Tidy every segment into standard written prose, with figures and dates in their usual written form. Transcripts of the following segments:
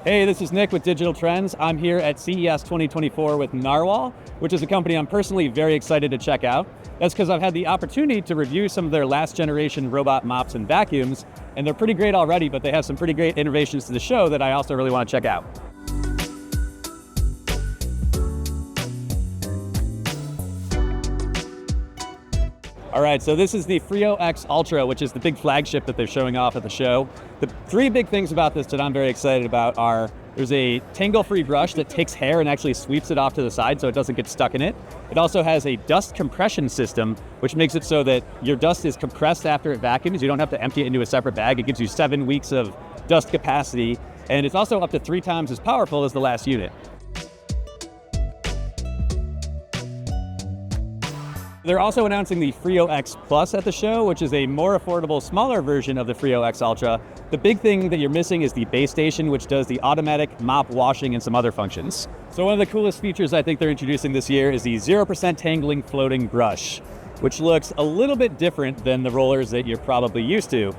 Hey, this is Nick with Digital Trends. I'm here at CES 2024 with Narwal, which is a company I'm personally very excited to check out. That's because I've had the opportunity to review some of their last generation robot mops and vacuums, and they're pretty great already, but they have some pretty great innovations to the show that I also really want to check out. All right, so this is the Freo X Ultra, which is the big flagship that they're showing off at the show. The three big things about this that I'm very excited about are there's a tangle-free brush that takes hair and actually sweeps it off to the side so it doesn't get stuck in it. It also has a dust compression system, which makes it so that your dust is compressed after it vacuums. You don't have to empty it into a separate bag. It gives you 7 weeks of dust capacity, and it's also up to 3 times as powerful as the last unit. They're also announcing the Freo X Plus at the show, which is a more affordable, smaller version of the Freo X Ultra. The big thing that you're missing is the base station, which does the automatic mop washing and some other functions. So one of the coolest features I think they're introducing this year is the 0% tangling floating brush, which looks a little bit different than the rollers that you're probably used to.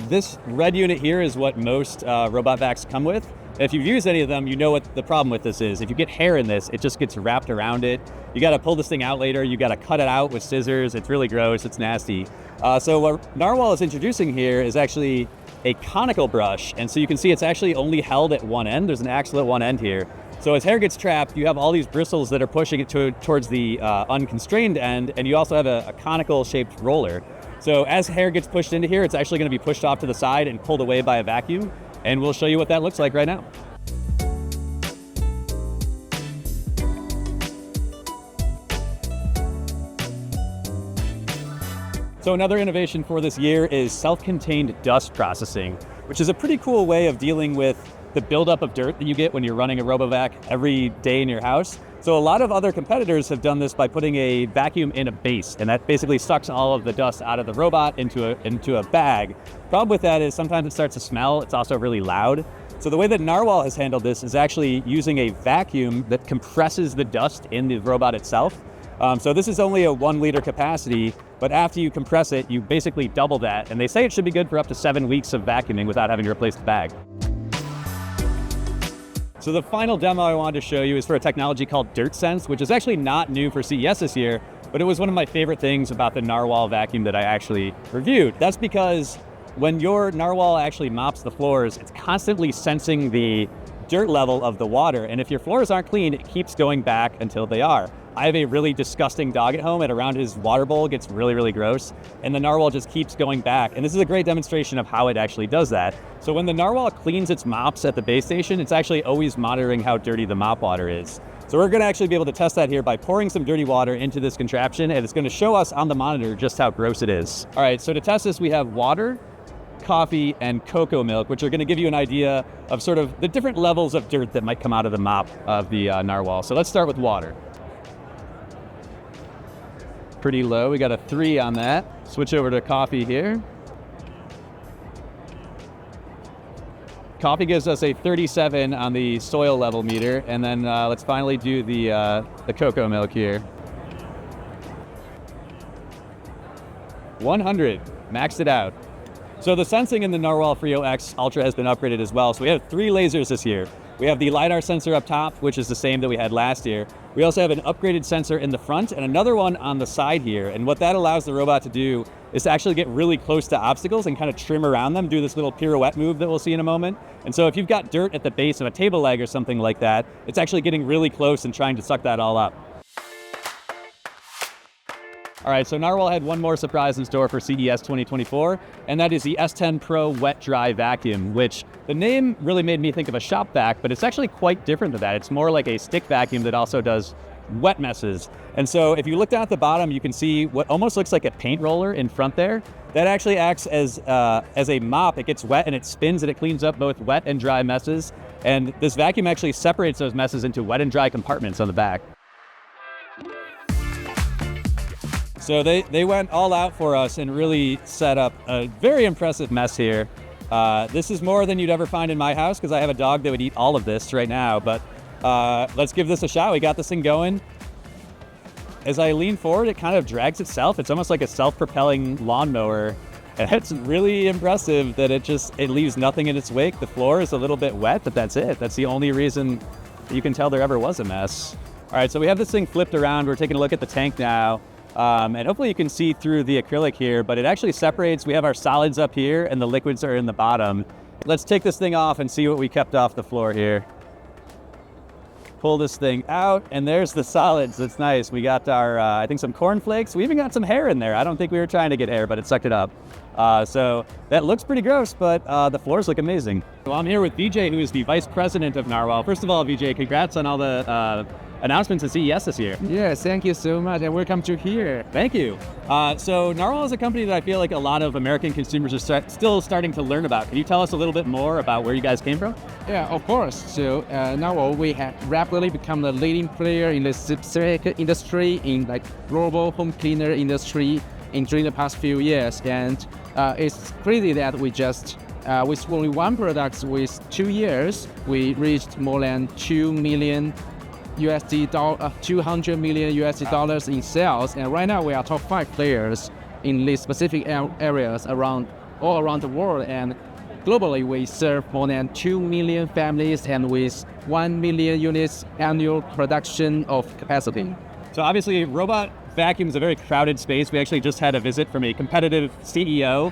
This red unit here is what most Robovacs come with. If you've used any of them, you know what the problem with this is. If you get hair in this, it just gets wrapped around it. You gotta pull this thing out later. You gotta cut it out with scissors. It's really gross, it's nasty. So what Narwal is introducing here is actually a conical brush. And so you can see it's actually only held at one end. There's an axle at one end here. So as hair gets trapped, you have all these bristles that are pushing it towards the unconstrained end, and you also have a conical shaped roller. So as hair gets pushed into here, it's actually gonna be pushed off to the side and pulled away by a vacuum. And we'll show you what that looks like right now. So another innovation for this year is self-contained dust processing, which is a pretty cool way of dealing with the buildup of dirt that you get when you're running a Robovac every day in your house. So a lot of other competitors have done this by putting a vacuum in a base, and that basically sucks all of the dust out of the robot into a bag. Problem with that is sometimes it starts to smell. It's also really loud. So the way that Narwal has handled this is actually using a vacuum that compresses the dust in the robot itself. So this is only a 1 liter capacity, but after you compress it, you basically double that. And they say it should be good for up to 7 weeks of vacuuming without having to replace the bag. So the final demo I wanted to show you is for a technology called Dirt Sense, which is actually not new for CES this year, but it was one of my favorite things about the Narwal vacuum that I actually reviewed. That's because when your Narwal actually mops the floors, it's constantly sensing the dirt level of the water, and if your floors aren't clean, it keeps going back until they are. I have a really disgusting dog at home, and around his water bowl gets really, really gross, and the Narwal just keeps going back, and this is a great demonstration of how it actually does that. So when the Narwal cleans its mops at the base station, it's actually always monitoring how dirty the mop water is. So we're gonna actually be able to test that here by pouring some dirty water into this contraption, and it's gonna show us on the monitor just how gross it is. All right, so to test this, we have water, coffee, and cocoa milk, which are gonna give you an idea of sort of the different levels of dirt that might come out of the mop of the Narwal. So let's start with water. Pretty low, we got a 3 on that. Switch over to coffee here. Coffee gives us a 37 on the soil level meter, and then let's finally do the cocoa milk here. 100, maxed it out. So the sensing in the Narwal Freo X Ultra has been upgraded as well. So we have 3 lasers this year. We have the LiDAR sensor up top, which is the same that we had last year. We also have an upgraded sensor in the front and another one on the side here. And what that allows the robot to do is to actually get really close to obstacles and kind of trim around them, do this little pirouette move that we'll see in a moment. And so if you've got dirt at the base of a table leg or something like that, it's actually getting really close and trying to suck that all up. All right, so Narwal had one more surprise in store for CES 2024, and that is the S10 Pro Wet Dry Vacuum, which the name really made me think of a shop vac, but it's actually quite different than that. It's more like a stick vacuum that also does wet messes. And so if you look down at the bottom, you can see what almost looks like a paint roller in front there. That actually acts as a mop. It gets wet and it spins and it cleans up both wet and dry messes. And this vacuum actually separates those messes into wet and dry compartments on the back. So they went all out for us and really set up a very impressive mess here. This is more than you'd ever find in my house because I have a dog that would eat all of this right now, but let's give this a shot. We got this thing going. As I lean forward, it kind of drags itself. It's almost like a self-propelling lawnmower And it's really impressive that it leaves nothing in its wake. The floor is a little bit wet, but that's it. That's the only reason you can tell there ever was a mess. All right, so we have this thing flipped around. We're taking a look at the tank now. And hopefully you can see through the acrylic here, but it actually separates. We have our solids up here and the liquids are in the bottom. Let's take this thing off and see what we kept off the floor here. Pull this thing out, and there's the solids. That's nice. We got our, I think, some cornflakes. We even got some hair in there. I don't think we were trying to get hair, but it sucked it up. So that looks pretty gross, but the floors look amazing. So I'm here with VJ, who is the vice president of Narwal. First of all, VJ, congrats on all the announcements at CES this year. Yes, thank you so much, and welcome to here. Thank you. So Narwal is a company that I feel like a lot of American consumers are still starting to learn about. Can you tell us a little bit more about where you guys came from? Yeah, of course. So Narwal, we have rapidly become the leading player in the specific industry, in like global home cleaner industry during the past few years. And it's crazy that we just, with only one product, with 2 years, we reached more than $200 million dollars in sales, and right now we are top 5 players in these specific areas all around the world, and globally we serve more than 2 million families and with 1 million units annual production of capacity. So obviously robot vacuum is a very crowded space. We actually just had a visit from a competitive CEO.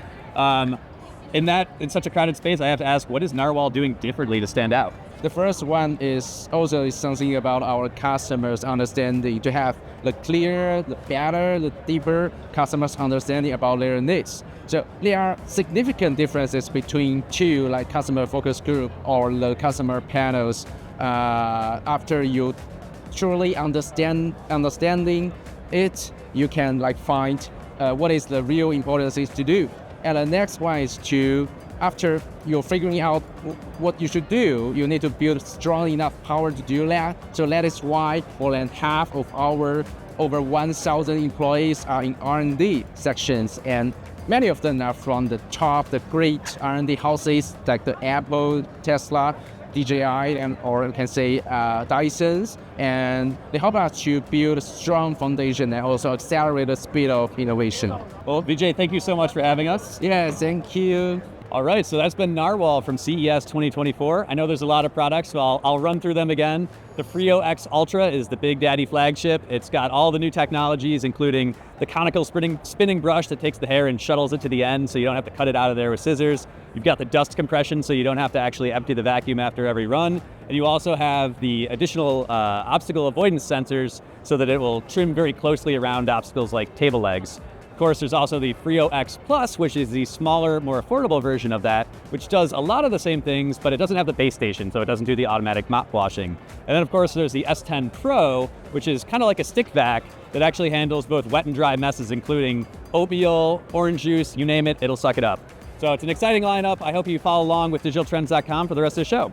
In such a crowded space, I have to ask, what is Narwal doing differently to stand out? The first one is also something about our customers' understanding, to have the clearer, the better, the deeper customers' understanding about their needs. So there are significant differences between two, like customer focus group or the customer panels. After you truly understanding it, you can like find what is the real importance is to do. And the next one is after you're figuring out what you should do, you need to build strong enough power to do that. So that is why more than half of our over 1,000 employees are in R&D sections, and many of them are from the great R&D houses like the Apple, Tesla, DJI, or you can say Dyson's, and they help us to build a strong foundation and also accelerate the speed of innovation. Well, VJ, thank you so much for having us. Yeah, thank you. All right, so that's been Narwal from CES 2024. I know there's a lot of products, so I'll run through them again. The Freo X Ultra is the Big Daddy flagship. It's got all the new technologies, including the conical spinning brush that takes the hair and shuttles it to the end, so you don't have to cut it out of there with scissors. You've got the dust compression, so you don't have to actually empty the vacuum after every run. And you also have the additional obstacle avoidance sensors, so that it will trim very closely around obstacles like table legs. Of course, there's also the Freo X Plus, which is the smaller, more affordable version of that, which does a lot of the same things, but it doesn't have the base station, so it doesn't do the automatic mop washing. And then, of course, there's the S10 Pro, which is kind of like a stick vac that actually handles both wet and dry messes, including oatmeal, orange juice, you name it, it'll suck it up. So it's an exciting lineup. I hope you follow along with digitaltrends.com for the rest of the show.